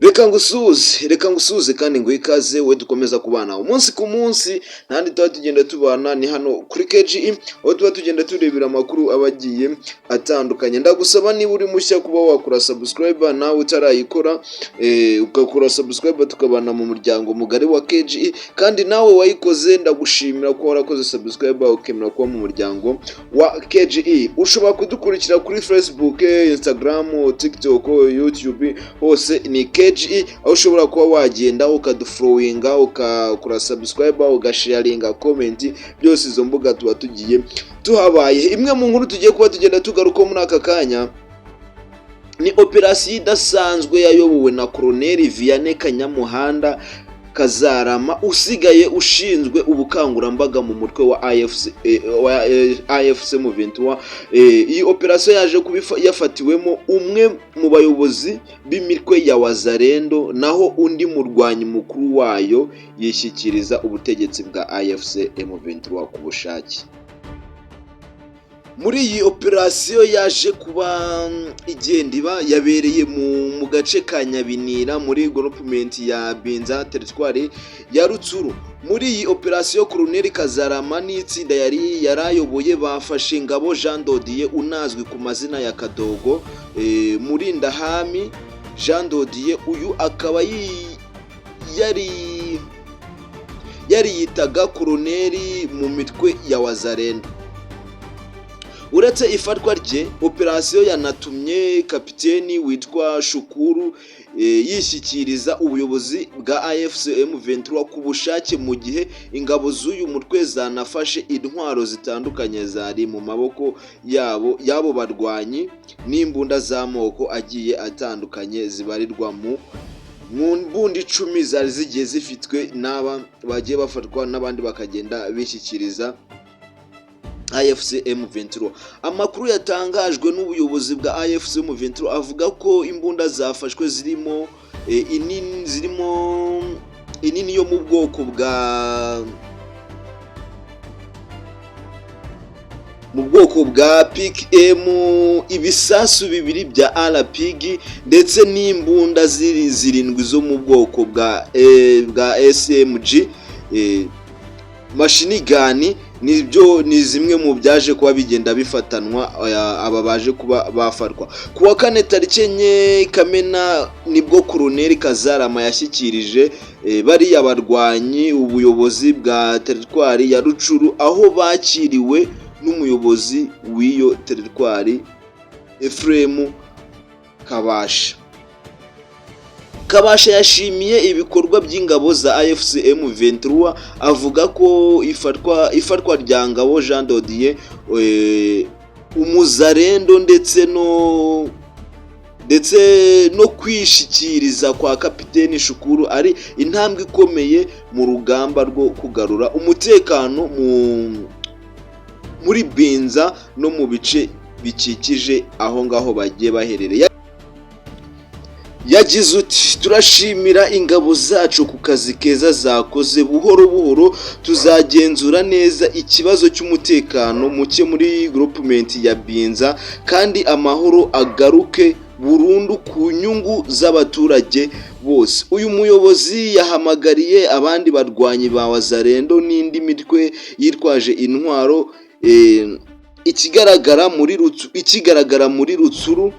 reka ngusuze kandi ngo ikaze we dukomeza kubana umunsi ku munsi ntandi tuba tugenda tubana ni hano kuri KGE aho tuba tugenda turebera amakuru abagiye atandukanye. Ndagusaba niba uri mushya kuba wakora subscribe nawe utarayikora ugakora subscribe tukabana mu muryango mugari wa KGE, kandi nawe wayikoze ndagushimira ko warakoze subscribe ukemera kuba mu muryango wa KGE. Ushobora kudukurikira kuri Facebook, Instagram, TikTok, YouTube, hose ni KGE, aho ushobora kuba wagenda ukaduflowinga ukakora subscribe ugasharinga comment, byose izo mbuga tuba tugiye tuhabaye. Imwe mu nkuru tugiye kuba tugenda tugaruka muri aka kanya ni operasiyo idasanzwe yayobowe na Colonel Vianney Kanyamuhanda Kazarama usigaye ushinzwe ubukangurambaga mu mutwe wa AFC M23. Iyi operasiyo yaje yafatiwemo umwe mu bayobozi b'imitwe ya Wazalendo, naho undi murwanyi mukuru wayo yishyikiriza ubutegetsi bwa AFC M23 ku bushake. Muri iyi operasiyo yaje kuba igenda yabereye mu gace ka Nyabinira muri groupement ya Binza territoire ya Rutsuru. Muri iyi operasiyo Colonel Kazarama n'itsinda yarayoboye bafashe Ngabo Jean Dodier unazwi ku mazina ya Kadogo, Murindahami Jean Dodier. Uyu akaba yari yitaga Colonel mu mitwe ya Wazalendo. Uretse ifatwa rye, operasiyo yanatumye kapiteni witwa Shukuru yishyikiriza ubuyobozi bwa AFC M23 ku bushake, mu gihe ingabo z'uyu mutwe zanafashe intwaro zitandukanye zari mu maboko yabo barwanyi n'imbunda z'amoko agiye atandukanye zibarirwa mu mbundi 10 zari zigiye zifitwe n'aba bagiye bafatwa n'abandi bakagenda bishyikiriza AFC M23. Amakuru yatangajwe n'ubuyobozi bwa AFC M23 avuga ko imbunda zafashwe zirimo inini yo mu bwoko bwa PKM, ibisasu bibiri bya RPG ndetse n'imbunda zirindwi zo mu bwoko bwa SMG, machine gun. Ni zimwe mu byaje kuba bigenda bifatanwa aba baje kuba bafarwa. Ku wa 4 tariki 9 Kamena nibwo Colonel Kazarama yashyikirije bari abarwanyi ubuyobozi bwa territoire ya Rucuru, aho bakiriwe n'umuyobozi w'iyo territoire Ephraim Kabasha yashimiye ibikorwa by'ingabo za AFC M23, avuga ko ifatwa rya Ngabo Jean Dodier umuzarendo ndetse no kwishikiriza kwa kapiteni Shukuru ari intambwe ikomeye mu rugamba rwo kugarura umutekano muri Binza no mu bice bikikije aho ngaho bagiye baherereye. Yagize uti turashimira ingabo zacu ku kazi keza zakoze, buhoro buhoro tuzagenzura neza ikibazo cy'umutekano muke muri groupement ya Binza kandi amahoro agaruke burundu ku nyungu z'abaturage bose. Uyu muyobozi yahamagariye abandi barwanyi ba Wazalendo n'indi mitwe yitwaje intwaro ikigaragara muri Rutsuru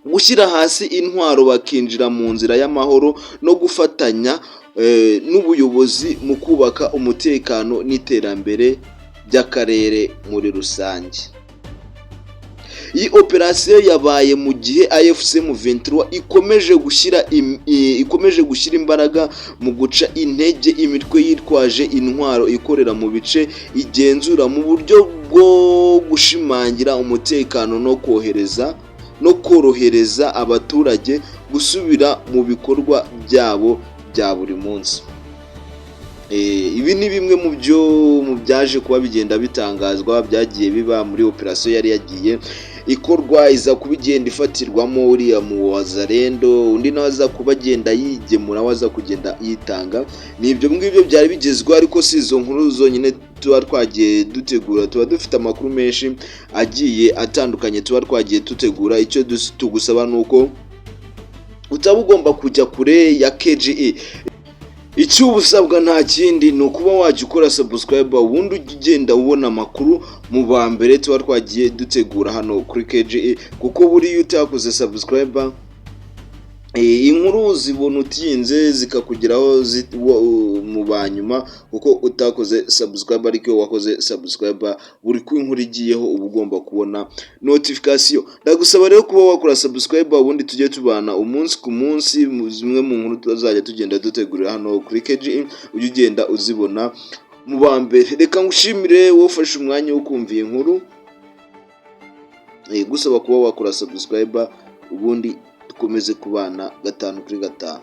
gushyira hasi intwaro bakinjira mu nzira y'amahoro no gufatanya n'ubuyobozi mu kubaka umutekano n'iterambere by'akarere muri rusange. Iyi operasiyo yabaye mu gihe AFC M23 ikomeje gushyira imbaraga mu guca intege imitwe yitwaje intwaro ikorera mu bice igenzura, mu buryo bwo gushimangira umutekano no korohereza abaturage gusubira mu bikorwa byabo bya buri munsi. Ibi ni bimwe mu byaje kuba bigenda bitangazwa byagiye biba muri operasiyo yari yagiye ikorwa, iza kubigenda ifatirwamo uriya mu Wazalendo, undi nawe aza kubagenda yigemura, waza kugenda yitanga. Ni ibyo ngibyo byari bigezweho, ariko si izo nkuru zonyine tuba twagiye dutegura, tuba dufite amakuru menshi agiye atandukanye tuba twagiye dutegura. Icyo tugusaba nuko utaba ugomba kujya kure ya KGE. Icyo uba usabwa nta kindi ni ukuba wajya ukora subscribe, ubundi ujya ugenda ubona amakuru mu ba mbere tuba twagiye dutegura hano kuri KGE, kuko buriya utakoze subscribe inkuru zibona utinze zikakugeraho mu banyuma, kuko utakoze subscribe. Ariko iyo wakoze subscribe buri ku inkuru igiyeho uba ugomba kubona notification. Ndagusaba rero kuba wakora subscribe, ubundi tujye tubana umunsi ku munsi, zimwe mu nkuru tuzajya tugenda dutegurira hano kuri KGE ujye ugenda uzibona mu ba mbere. Reka ngushimire wowe ufashe umwanya wo kumva iyi nkuru, gusaba kuba wakora subscribe, ubundi dukomeze kubana 5 kuri 5.